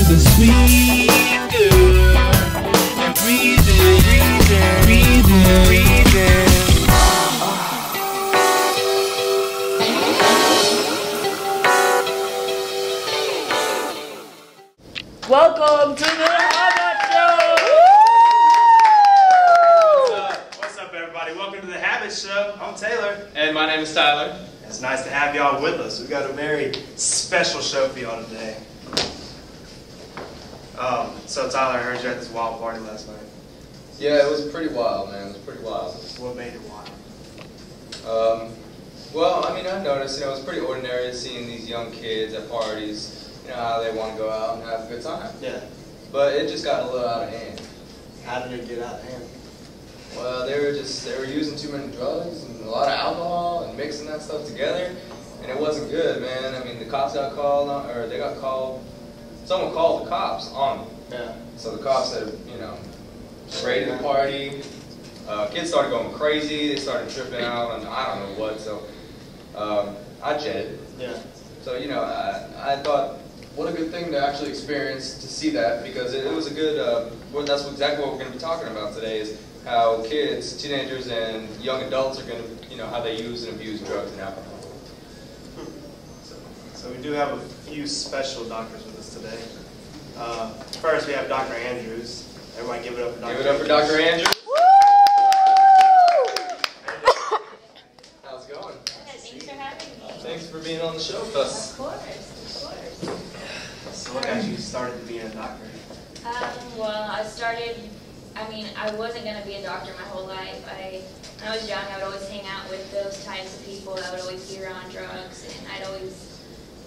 with a sweet girl. And breathing, breathing, breathing, breathing. Welcome to the HABBAT Show! What's up, everybody? Welcome to the HABBAT Show. I'm Taylor. And my name is Tyler. It's nice to have y'all with us. We've got a very special show for y'all today. So Tyler, I heard you at this wild party last night. Yeah, it was pretty wild, man. It was pretty wild. What made it wild? Well, I mean, I noticed, it's pretty ordinary seeing these young kids at parties, how they want to go out and have a good time. Yeah. But it just got a little out of hand. How did it get out of hand? Well, they were using too many drugs and a lot of alcohol and mixing that stuff together, and it wasn't good, man. I mean, the cops got called on, or they got called. Someone called the cops on them. Yeah. So the cops had, raided the party. Kids started going crazy. They started tripping out, and I don't know what. So I jetted. Yeah. So I thought, what a good thing to actually experience, to see that, because it was a good. That's exactly what we're going to be talking about today, is how kids, teenagers, and young adults are going to, how they use and abuse drugs and alcohol. So we do have a few special doctors with us today. First, we have Dr. Andrews. Everybody give it up for Dr. Give it up for Dr. Andrews. How's it going? Thanks for having me. Thanks for being on the show with us. Of course. So what got you started to being a doctor? Well, I wasn't going to be a doctor my whole life. When I was young, I would always hang out with those types of people that would always be around drugs, and I'd always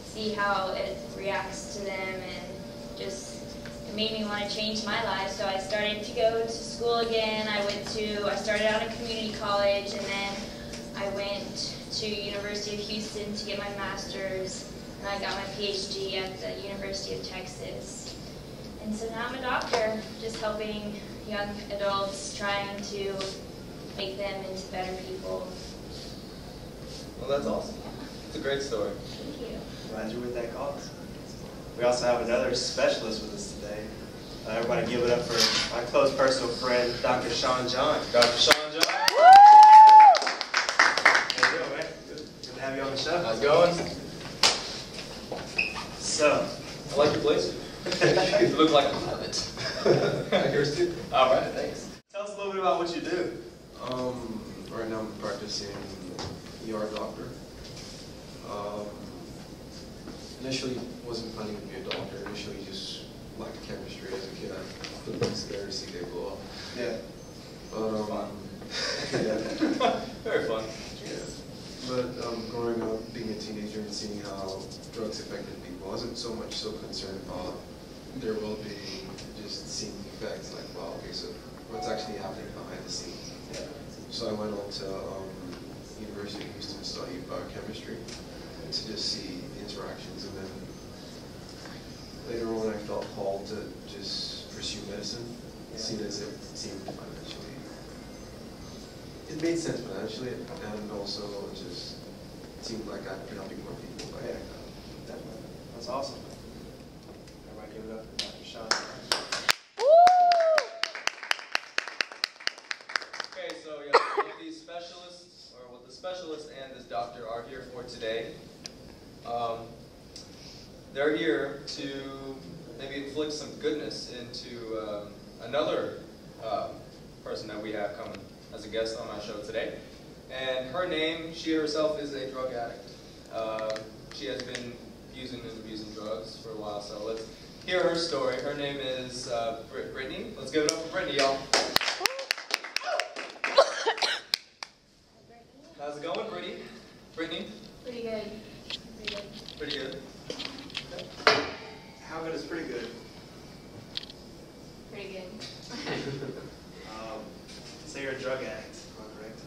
see how it reacts to them, and it made me want to change my life. So I started to go to school again. I started out at community college, and then I went to University of Houston to get my master's, and I got my PhD at the University of Texas. And so now I'm a doctor, just helping young adults, trying to make them into better people. Well, that's awesome. It's a great story. Thank you. Glad you're with that cause. We also have another specialist with us today. Everybody give it up for my close personal friend, Dr. Sean John. Dr. Sean John. How you doing, man? Good to have you on the show. How's it going? So, I like your blazer. You look like a pilot. Yours too. All right, thanks. tell us a little bit about what you do. Right now I'm practicing ER doctor. Initially wasn't planning to be a doctor. Initially just liked chemistry as a kid. I put things together to see they blow up. Yeah. But Fun. yeah. Very fun. Yeah. But growing up, being a teenager and seeing how drugs affected people, I wasn't so much so concerned about their well-being, just seeing the effects, like, wow, okay, so what's actually happening behind the scenes. Yeah. So I went on to University of Houston to study biochemistry and to just see the interactions, and then later on I felt called to just pursue medicine, seeing as it seemed financially. It made sense financially, and also it just seemed like I'd be helping more people. Yeah, definitely. That's awesome. Everybody give it up for Dr. Sean. Okay, so what these specialists, or what the specialist and this doctor are here for today, they're here to maybe inflict some goodness into another person that we have coming as a guest on our show today. And her name, she herself is a drug addict. She has been using and abusing drugs for a while, so let's hear her story. Her name is Brittany. Let's give it up for Brittany, y'all. How's it going, Brittany? Brittany? Pretty good. Pretty good. How good is pretty good? Pretty good. So you're a drug addict, am I correct?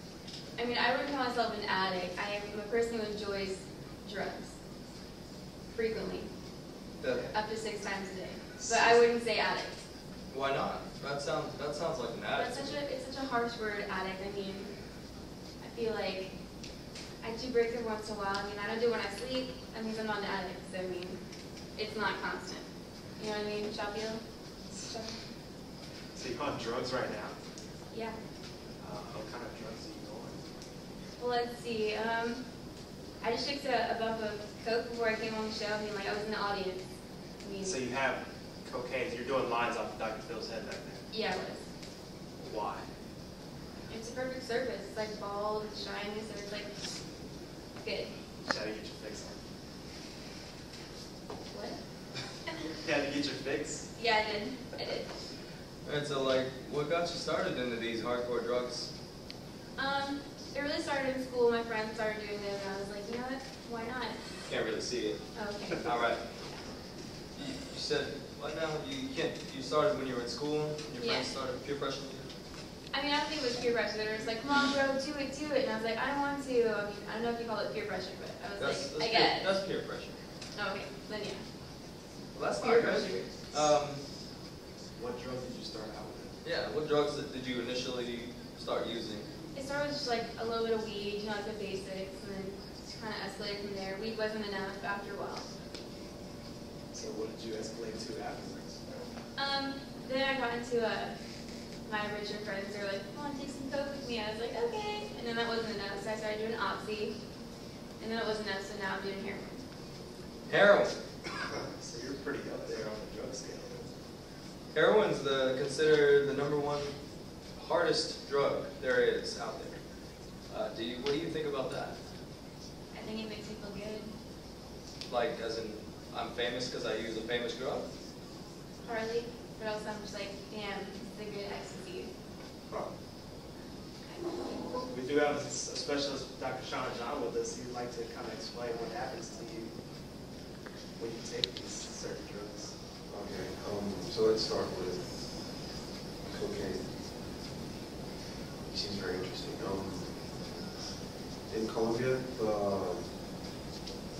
I mean, I wouldn't call myself an addict. I am a person who enjoys drugs frequently, up to 6 times a day. But I wouldn't say addict. Why not? That sounds like an addict. It's such a harsh word, addict. I mean, I feel like I do breaks every once in a while. I mean, I don't do it when I sleep. That means I'm not an addict. So, I mean, it's not constant. You know what I mean? Shop deal. So you're on drugs right now? Yeah. What kind of drugs are you on? Well, let's see. I just took a bump of coke before I came on the show. I mean, like I was in the audience. I mean, So you have cocaine. So you're doing lines off of Dr. Phil's head back there. yeah, it was. Why? It's a perfect surface. It's like bald, shiny, so it's like good. You had to get your fix on. What? You had to get your fix? Yeah, I did. I did. And so, like, what got you started into these hardcore drugs? It really started in school. My friends started doing them, and I was like, you know what? Why not? Can't really see it. Okay. All right. You said, what now? You can't. You started when you were in school. Your Yeah. friends started peer pressure. I mean, I don't think it was peer pressure. They were just like, come on, bro, do it. And I was like, I don't want to. I mean, I don't know if you call it peer pressure, but I was like, I get it. That's peer pressure. Oh, okay, then yeah. Well, that's Peer not good. pressure. What drug did you start out with? Yeah. What drugs did you initially start using? It started with just like a little bit of weed, you know, like the basics, and then just kind of escalated from there. Weed wasn't enough after a while. So what did you escalate to afterwards? Then I got into my richer friends. They were like, come on, take some coke with me. I was like, okay. And then that wasn't enough, so I started doing oxy. And then it wasn't enough, so now I'm doing heroin. Heroin. So you're pretty up there on the drug scale. Heroin's considered the #1 hardest drug there is out there. What do you think about that? I think it makes me feel good. Like, as in, I'm famous because I use a famous drug? Hardly, but also I'm just like, damn, it's a good ecstasy. Huh. We do have a specialist, Dr. Sean John, with us. He'd like to kind of explain what happens to you when you take these certain drugs. Okay, so let's start with cocaine. It seems very interesting. In Colombia, the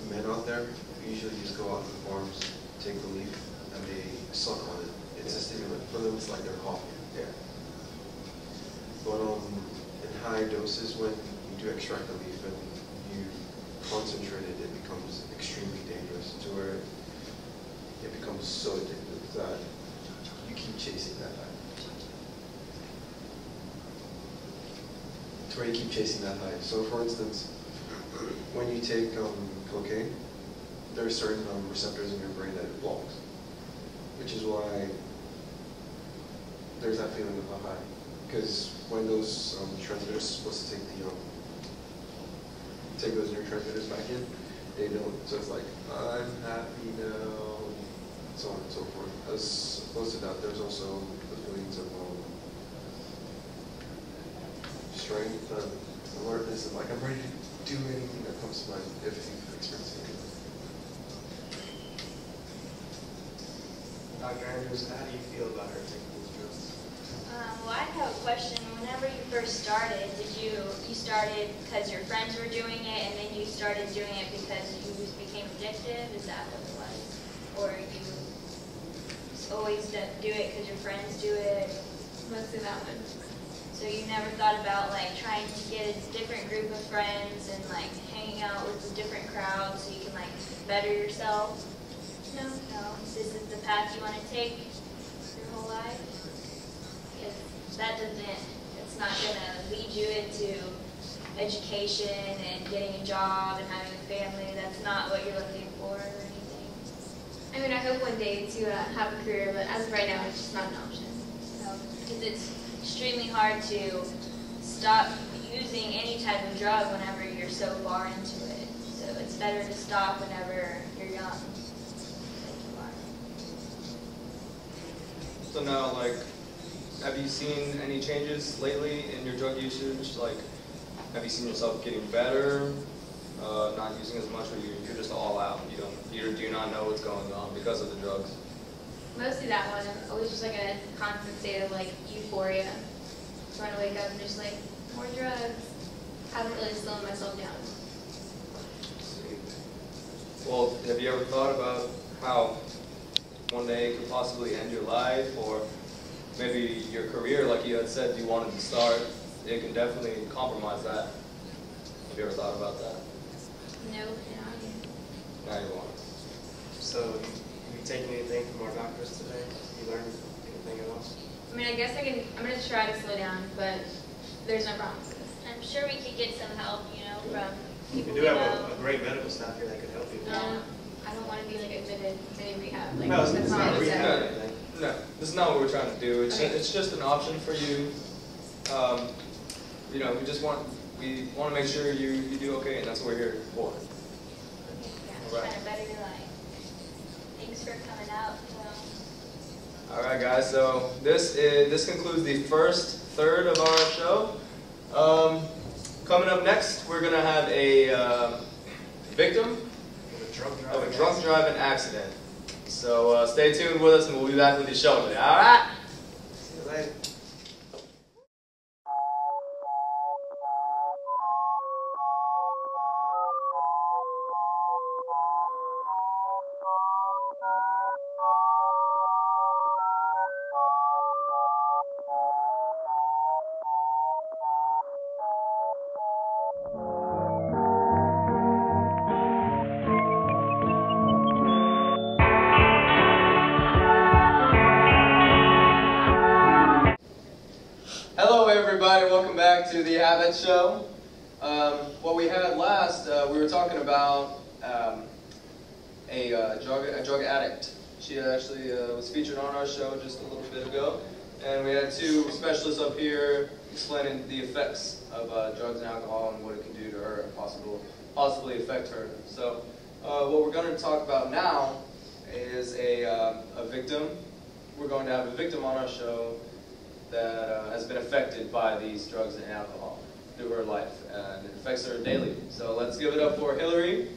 men out there usually just go out to the farms, take the leaf, and they suck on it. It's a stimulant. For them, it's like their coffee. Yeah. But in high doses, when you do extract the leaf and you concentrate it, it becomes extremely dangerous to where it becomes so addictive that you keep chasing that high. To where you keep chasing that high. So for instance, when you take cocaine, there are certain receptors in your brain that it blocks, which is why there's that feeling of a high. Because when those transmitters are supposed to take those neurotransmitters back in, they don't. So it's like, I'm happy now, so on and so forth. As opposed to that, there's also the feelings of strength and alertness, and like I'm ready to do anything that comes to mind if you've experienced it. Dr. Andrews, how do you feel about her taking these drugs? Well, I have a question. Whenever you first started, you started because your friends were doing it, and then you started doing it because you became addictive? Is that what it was? Or you just always do it because your friends do it? Mostly that one. So you never thought about like trying to get a different group of friends and like hanging out with a different crowd so you can like better yourself? No. This is the path you want to take your whole life? Because it's not going to lead you into education and getting a job and having a family. That's not what you're looking for or anything. I mean, I hope one day to have a career, but as of right now, it's just not an option. Because it's extremely hard to stop using any type of drug whenever you're so far into it. So it's better to stop whenever you're young. So now, like, have you seen any changes lately in your drug usage? Like, have you seen yourself getting better, not using as much, or you're just all out? You do not know what's going on because of the drugs? Mostly that one. I'm always just like a constant state of like euphoria. Trying to wake up and just like, more drugs. Haven't really slowed myself down. Well, have you ever thought about how one day it could possibly end your life, or maybe your career, like you had said you wanted to start? It can definitely compromise that. Have you ever thought about that? No, Now you want. So you taken anything from our doctors today? You learned anything at all? I mean, I guess I'm going to try to slow down, but there's no promises. I'm sure we could get some help, from people We do have a great medical staff here that could help you. I don't want to be like admitted to rehab. Like, No, it's that's not what I would rehab. say. No, this is not what we're trying to do. It's just an option for you. We want to make sure you do okay, and that's what we're here for. Yeah, trying to better your life. Thanks for coming out. All right, guys. So this concludes the first third of our show. Coming up next, we're gonna have a victim of a drunk driving accident. So stay tuned with us, and we'll be back with the show today. All right. See you later. Hello, everybody. Welcome back to the HABBAT show. What we had last, we were talking about a drug addict. She actually was featured on our show just a little bit ago, and we had two specialists up here explaining the effects of drugs and alcohol and what it can do to her and possibly affect her. So, what we're going to talk about now is a victim. We're going to have a victim on our show that has been affected by these drugs and alcohol through her life, and it affects her daily. So let's give it up for Hillary.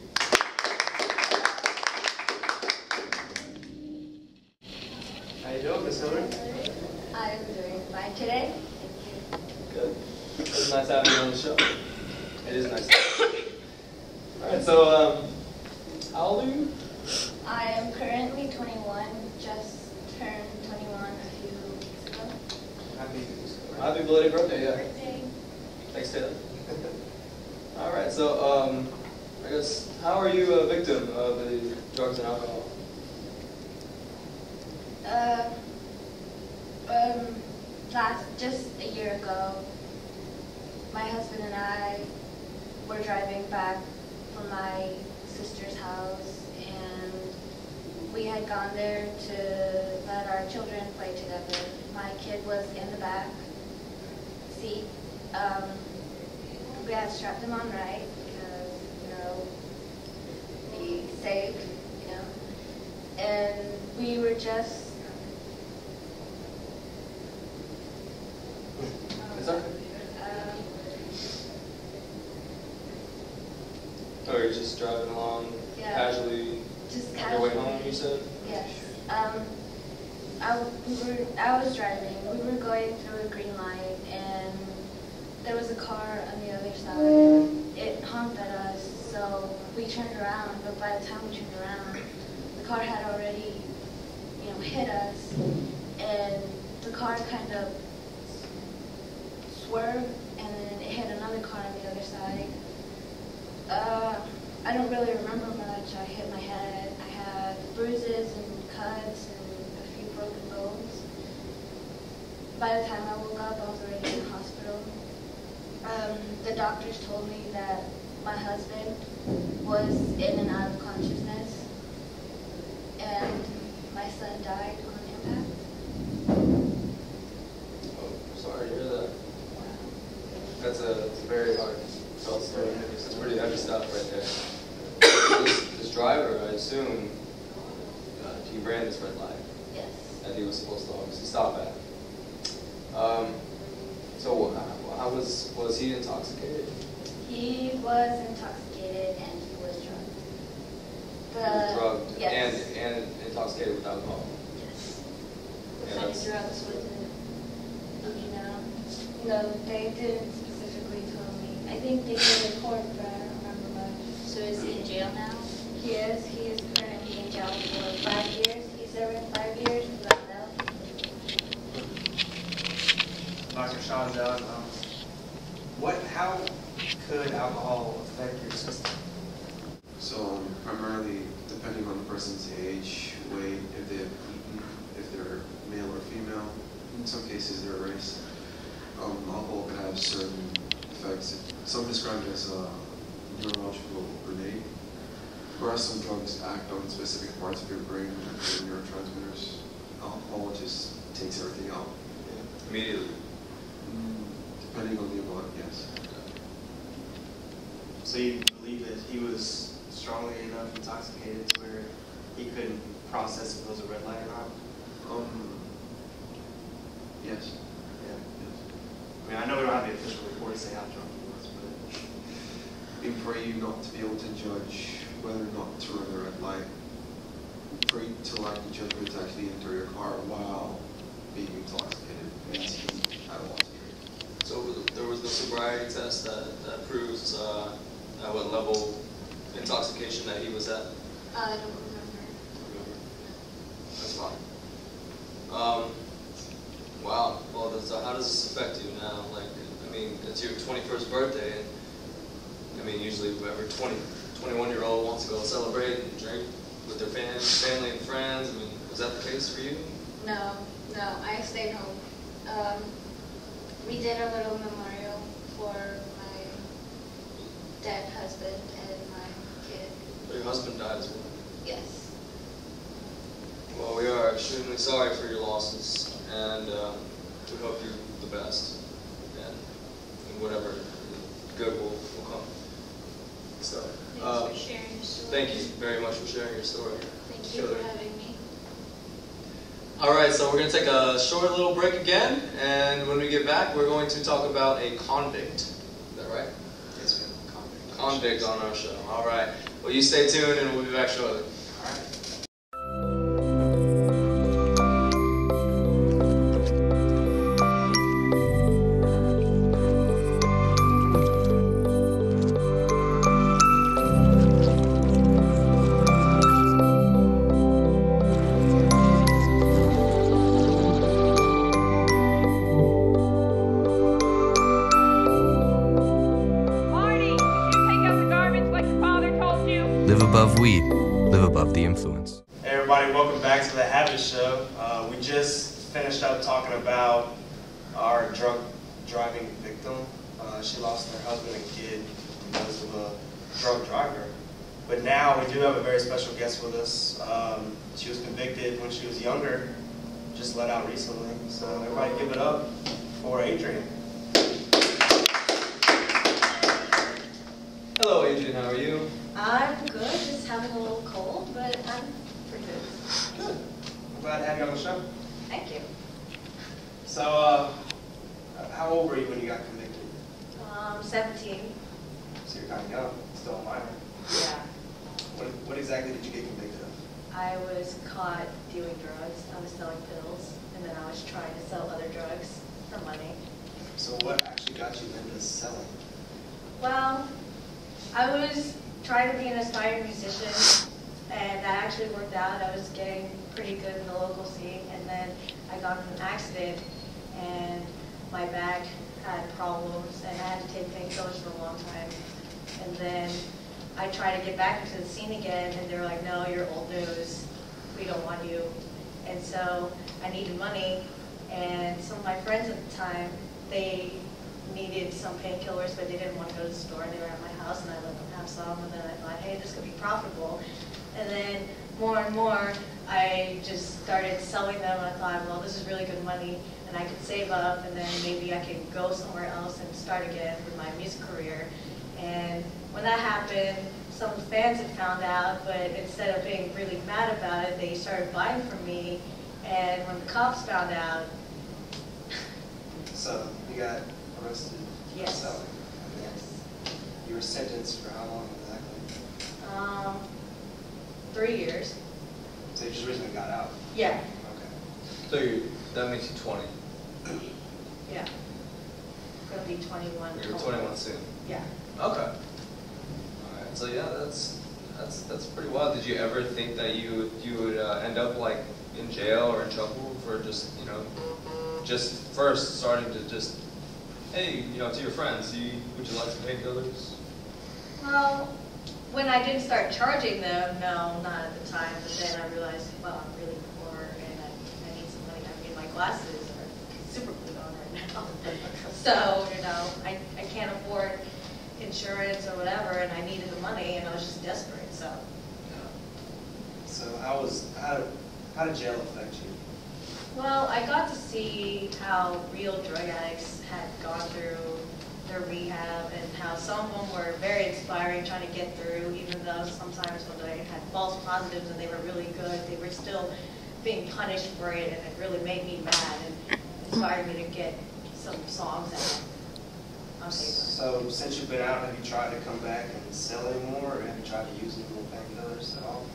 How you doing, Miss Hillary? I'm doing fine today. Good. It's nice having you on the show. It is nice. All right. So, how old are you? I am currently 21, just turned 21 a few weeks ago. Happy belated birthday, yeah. Birthday. Thanks, Taylor. All right. So, I guess, how are you a victim of the drugs and alcohol? Just a year ago, my husband and I were driving back from my sister's house, and we had gone there to let our children play together. My kid was in the back seat. We had strapped him on right because, be safe, and we were just Is that? Or you're just driving along casually just on your way home, you said? Yes. I was driving. We were going through a green light, and there was a car on the other side. It honked at us, so we turned around. But by the time we turned around, the car had already, hit us, and the car kind of swerved, and then it hit another car on the other side. I don't really remember much. I hit my head. I had bruises and cuts and a few broken bones. By the time I woke up, I was already in the hospital. The doctors told me that my husband was in and out of consciousness, and my son died on impact. Oh, sorry to hear that. That's a very hard story. It's pretty heavy stuff right there. This driver, I assume, he ran this red light. Yes. And he was supposed to obviously stop at. So how was he intoxicated? He was intoxicated and he was drugged. He was drugged Yes. and intoxicated with alcohol. Yes. What kind of drugs was it? No, they didn't specifically tell me. I think they did a report, but I don't remember much. So is he in jail now? He is currently in jail for 5 years. He's serving 5 years without bail. Dr. Shonzel, how could alcohol affect your system? So primarily the depending on the person's age, weight, if they've eaten, if they're male or female, in some cases their race. Alcohol can have certain effects. Some describe it as a neurological grenade, whereas some drugs act on specific parts of your brain, like neurotransmitters. Alcohol just takes everything out. Immediately. Depending on the amount, yes. So you believe that he was strongly enough intoxicated to where he couldn't process if it was a red light or not? Yes. Yeah. I mean, I know we don't have the official report to say how drunk he was, but... And for you not to be able to judge whether or not to run the red light, for you to lack the judgment to actually enter your car while being intoxicated, means he had a lot to drink. So there was the sobriety test that proves at what level of intoxication that he was at? I don't remember. That's fine. Wow. Well, so how does this affect you now? Like, I mean, it's your 21st birthday, and I mean, usually every 21-year-old wants to go celebrate and drink with their family and friends. I mean, was that the case for you? No, I stayed home. We did a little memorial for my dead husband and my kid. Your husband died as well. Yes. Well, we are extremely sorry for your losses, and we hope you're the best, and whatever good will come. So, Thanks for sharing your story. thank you very much for sharing your story. Thank you for having me. All right, so we're going to take a short little break again, and when we get back, we're going to talk about a convict. Is that right? Yes, we have a convict. Convict on our show. All right. Well, you stay tuned, and we'll be back shortly. All right. Live above weed. Live above the influence. Hey everybody, welcome back to the HABBAT Show. We just finished up talking about our drunk driving victim. She lost her husband and kid because of a drunk driver. But now we do have a very special guest with us. She was convicted when she was younger, just let out recently. So everybody give it up for Adrian. Hello, Adrian. How are you? I'm good, just having a little cold, but I'm pretty good. Good. I'm glad to have you on the show. Thank you. So, how old were you when you got convicted? 17. So you're kind of young, still a minor. Yeah. What exactly did you get convicted of? I was caught doing drugs. I was selling pills, and then I was trying to sell other drugs for money. So what actually got you into selling? Well, I was trying to be an aspiring musician, and that actually worked out. I was getting pretty good in the local scene, and then I got in an accident, and my back had problems, and I had to take painkillers for a long time. And then I tried to get back into the scene again, and they were like, no, you're old news. We don't want you. And so I needed money, and some of my friends at the time, they needed some painkillers, but they didn't want to go to the store. They were at my house, and I let them have some, and then I thought, hey, this could be profitable. And then more and more, I just started selling them, and I thought, well, this is really good money, and I could save up, and then maybe I could go somewhere else and start again with my music career. And when that happened, some of the fans had found out, but instead of being really mad about it, they started buying from me. And when the cops found out, So you got arrested for Yes. selling. yes, You were sentenced for how long exactly? 3 years. So you just recently got out. Yeah, Okay. So that makes you 20. yeah. Gonna be 21. You're 21 soon. Yeah. Okay. All right. So yeah, that's pretty wild. Did you ever think that you would end up like in jail or in trouble for just just first starting to just, hey, to your friends, would you like some painkillers? Well, when I didn't start charging them, no, not at the time, but then I realized, well, I'm really poor and I need some money. I mean, my glasses are super glued on right now. So, you know, I can't afford insurance or whatever, and I needed the money, and I was just desperate, so. So how did jail affect you? Well, I got to see how real drug addicts had gone through their rehab and how some of them were very inspiring trying to get through, even though sometimes when they had false positives and they were really good, they were still being punished for it, and it really made me mad and inspired me to get some songs out on paper. So since you've been out, have you tried to come back and sell anymore, or have you tried to use any more painkillers at all?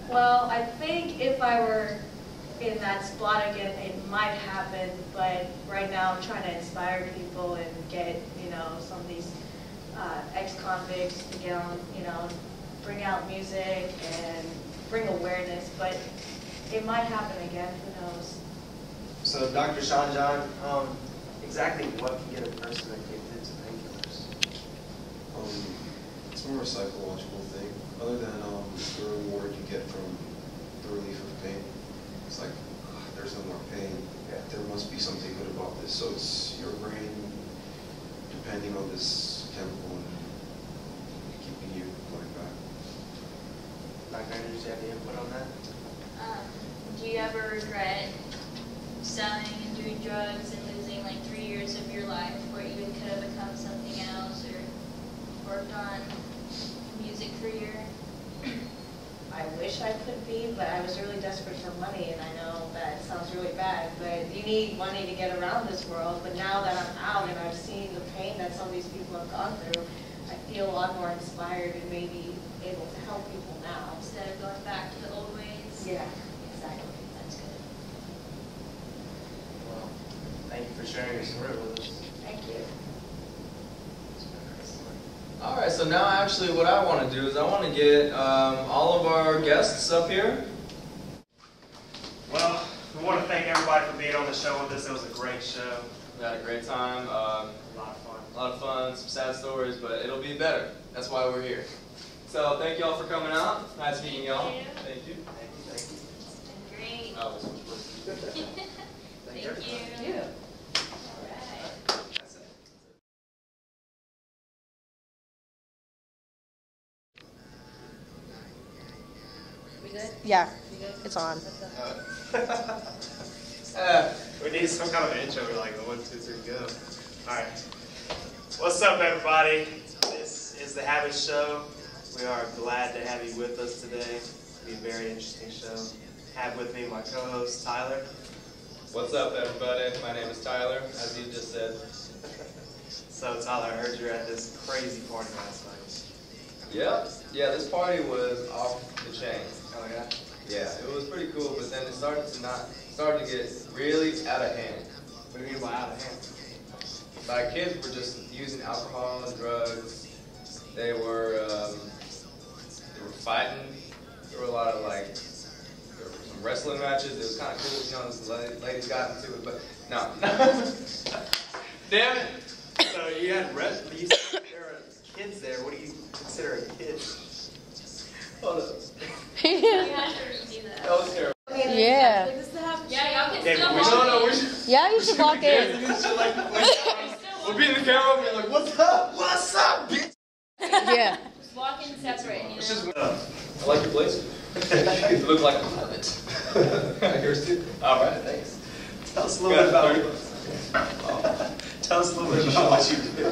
Well, I think if I were in that spot again, it might happen, but right now I'm trying to inspire people and get, you know, some of these ex-convicts to get on, you know, bring out music and bring awareness, but it might happen again, who knows. So Dr. Sean John, exactly what can get a person addicted to painkillers? It's more a psychological thing, other than the reward you get from the relief of pain. It's like, there's no more pain. Yeah. There must be something good about this. So it's your brain depending on this chemical and keeping you going back. Dr. Andrews, do you have any input on that? Do you ever regret selling and doing drugs and losing like 3 years of your life where you could have become something else or worked on a music career? I wish I could be, but I was really desperate for money, and I know that sounds really bad, but you need money to get around this world. But now that I'm out and I've seen the pain that some of these people have gone through, I feel a lot more inspired and maybe able to help people now. Instead of going back to the old ways? Yeah, exactly. That's good. Well, thank you for sharing your story with us. Thank you. All right, so now actually what I want to do is I want to get all of our guests up here. Well, we want to thank everybody for being on the show with us. It was a great show. We had a great time. A lot of fun. A lot of fun, some sad stories, but it'll be better. That's why we're here. So thank y'all for coming out. Nice meeting y'all. Thank you. Thank you. It's been great. Oh, we'll switch places. Thank you. All right. That's it. We good? Yeah, it's on. We need some kind of intro. We're like, 1, 2, 3, go. All right. What's up, everybody? This is the HABBAT Show. We are glad to have you with us today. It'll be a very interesting show. Have with me my co-host, Tyler. What's up, everybody? My name is Tyler, as you just said. So, Tyler, I heard you were at this crazy party last night. Yep. Yeah, this party was off the chain. Oh, yeah? Yeah, it was pretty cool, but then it started to get really out of hand. What do you mean by out of hand? Like, kids were just using alcohol and drugs. They were fighting. There were a lot of there were some wrestling matches. It was kind of cool, you know, the ladies got into it, but no. Damn it. So you had you said there were kids there. What do you consider a kid? Hold up. You have to redo that. That was terrible. Yeah. Yeah, y'all can Okay, still we watch should- it. We should. Yeah, you should walk in. We'll be in the camera and be like, what's up? What's up, bitch? Yeah. Just walk in separate, you It's know? just, I like your place. You look like a pilot. Yours too. All right, thanks. Tell us a little bit about Tell us a little bit about what you do.